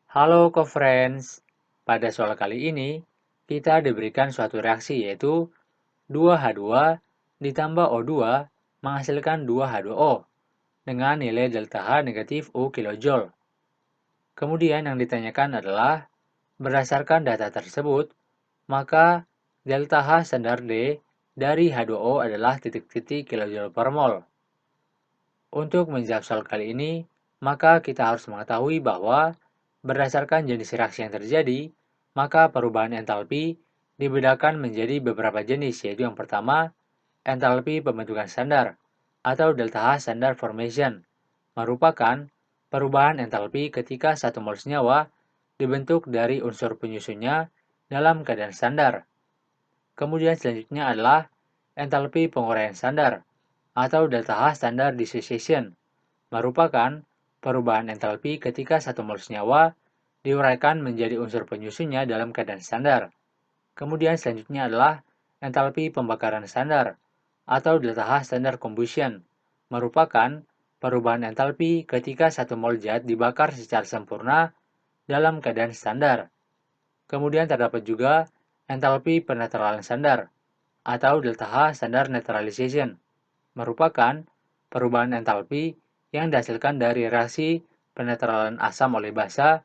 Halo co-friends, pada soal kali ini kita diberikan suatu reaksi yaitu 2H2 ditambah O2 menghasilkan 2H2O dengan nilai delta H negatif U kilojoule. Kemudian yang ditanyakan adalah, berdasarkan data tersebut, maka delta H standar D dari H2O adalah titik-titik kilojoule per mol. Untuk menjawab soal kali ini, maka kita harus mengetahui bahwa berdasarkan jenis reaksi yang terjadi, maka perubahan entalpi dibedakan menjadi beberapa jenis, yaitu yang pertama, entalpi pembentukan standar atau delta H standard formation, merupakan perubahan entalpi ketika satu mol senyawa dibentuk dari unsur penyusunnya dalam keadaan standar. Kemudian selanjutnya adalah entalpi penguraian standar atau delta H standard dissociation, merupakan perubahan entalpi ketika satu mol senyawa diuraikan menjadi unsur penyusunnya dalam keadaan standar. Kemudian selanjutnya adalah entalpi pembakaran standar atau delta H standard combustion, merupakan perubahan entalpi ketika satu mol zat dibakar secara sempurna dalam keadaan standar. Kemudian terdapat juga entalpi penetralan standar atau delta H standard neutralization, merupakan perubahan entalpi yang dihasilkan dari reaksi penetralan asam oleh basa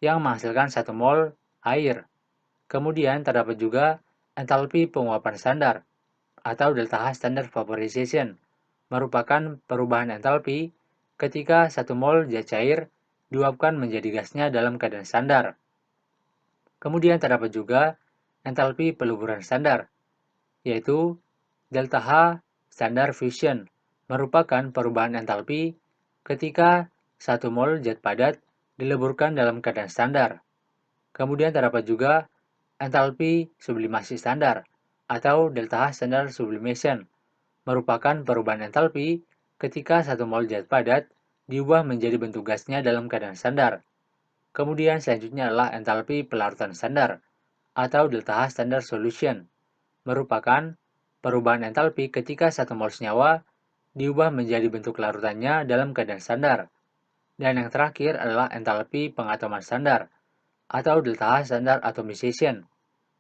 yang menghasilkan 1 mol air. Kemudian terdapat juga entalpi penguapan standar atau delta H standard vaporization, merupakan perubahan entalpi ketika 1 mol zat cair diuapkan menjadi gasnya dalam keadaan standar. Kemudian terdapat juga entalpi peluburan standar, yaitu delta H standard fusion, merupakan perubahan entalpi ketika 1 mol zat padat dileburkan dalam keadaan standar. Kemudian terdapat juga entalpi sublimasi standar atau delta H standard sublimation, merupakan perubahan entalpi ketika 1 mol zat padat diubah menjadi bentuk gasnya dalam keadaan standar. Kemudian selanjutnya adalah entalpi pelarutan standar atau delta H standard solution, merupakan perubahan entalpi ketika 1 mol senyawa diubah menjadi bentuk larutannya dalam keadaan standar. Dan yang terakhir adalah entalpi pengatoman standar atau delta H standard atomization,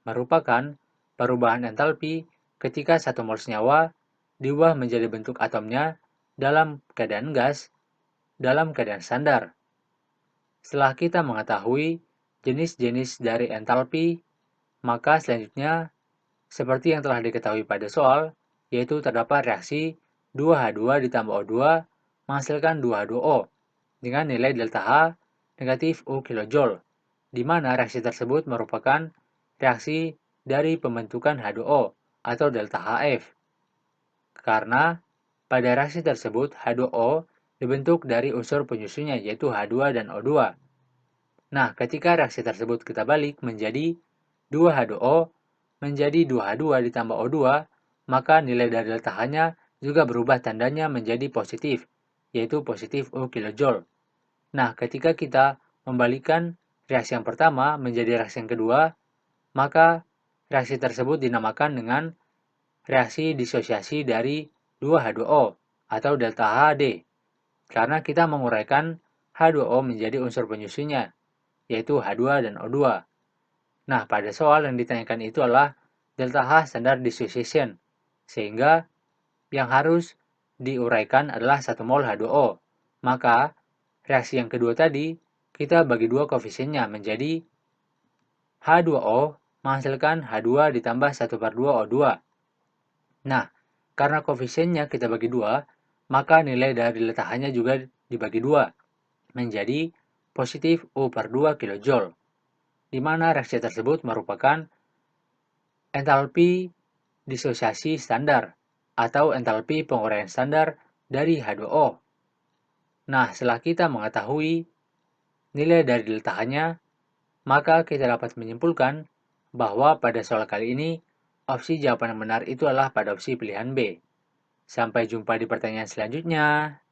merupakan perubahan entalpi ketika 1 mol senyawa diubah menjadi bentuk atomnya dalam keadaan gas dalam keadaan standar. Setelah kita mengetahui jenis-jenis dari entalpi, maka selanjutnya, seperti yang telah diketahui pada soal, yaitu terdapat reaksi 2H2 ditambah O2 menghasilkan 2H2O dengan nilai delta H negatif U kilojoule, di mana reaksi tersebut merupakan reaksi dari pembentukan H2O atau delta HF. Karena pada reaksi tersebut H2O dibentuk dari unsur penyusunnya yaitu H2 dan O2. Nah, ketika reaksi tersebut kita balik menjadi 2H2O menjadi 2H2 ditambah O2, maka nilai dari delta H-nya juga berubah tandanya menjadi positif, yaitu positif U kilojoule. Nah, ketika kita membalikkan reaksi yang pertama menjadi reaksi yang kedua, maka reaksi tersebut dinamakan dengan reaksi disosiasi dari 2H2O atau delta HD, karena kita menguraikan H2O menjadi unsur penyusunnya, yaitu H2 dan O2. Nah, pada soal yang ditanyakan itu adalah delta H standard dissociation, sehingga yang harus diuraikan adalah 1 mol H2O. Maka, reaksi yang kedua tadi, kita bagi dua koefisiennya menjadi H2O menghasilkan H2 ditambah 1/2 O2. Nah, karena koefisiennya kita bagi dua, maka nilai dari delta H-nya juga dibagi dua, menjadi positif U/2 kilojoule, di mana reaksi tersebut merupakan entalpi disosiasi standar atau entalpi penguraian standar dari H2O. Nah, setelah kita mengetahui nilai dari delta H-nya, maka kita dapat menyimpulkan bahwa pada soal kali ini, opsi jawaban yang benar itu adalah pada opsi pilihan B. Sampai jumpa di pertanyaan selanjutnya.